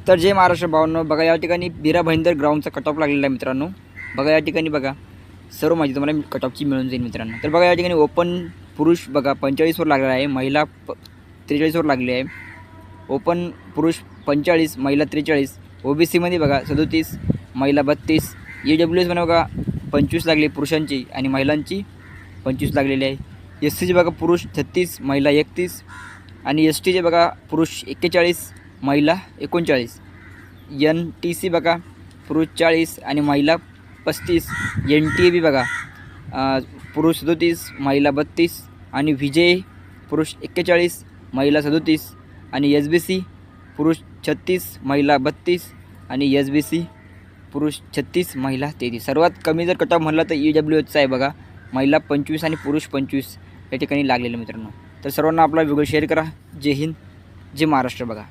तर जय महाराष्ट्र भावांनो, बघा या ठिकाणी बीरा भाईंदर ग्राउंडचा कट ऑफ लागलेला आहे मित्रांनो. बघा या ठिकाणी बघा सर्व माहिती तुम्हाला कट ऑफची मिळून जाईल मित्रांनो. तर बघा या ठिकाणी ओपन पुरुष बघा 45वर लागलेला आहे, महिला 43वर लागली आहे. ओपन पुरुष 45, महिला 43. ओबीसीमध्ये बघा 37, महिला 32. EWS मध्ये बघा 25 लागली पुरुषांची आणि महिलांची 25 लागलेली आहे. SCचे बघा पुरुष 36, महिला 31 आणि STचे बघा पुरुष 41, महिला 39. NTC बघा पुरुष 40 आणि महिला 35. NTAB बघा पुरुष 37, महिला 32 आणि VJ पुरुष 41, महिला 37 आणि SBC पुरुष 36, महिला 32 आणि SBC पुरुष 36, महिला 33. सर्वात कमी जर कट ऑफ म्हणला तर EWSचा आहे बघा, महिला 25 आणि पुरुष 25 या ठिकाणी लागलेले मित्रांनो. तर सर्वांना आपला व्हिडिओ शेअर करा. जय हिंद, जय महाराष्ट्र. बघा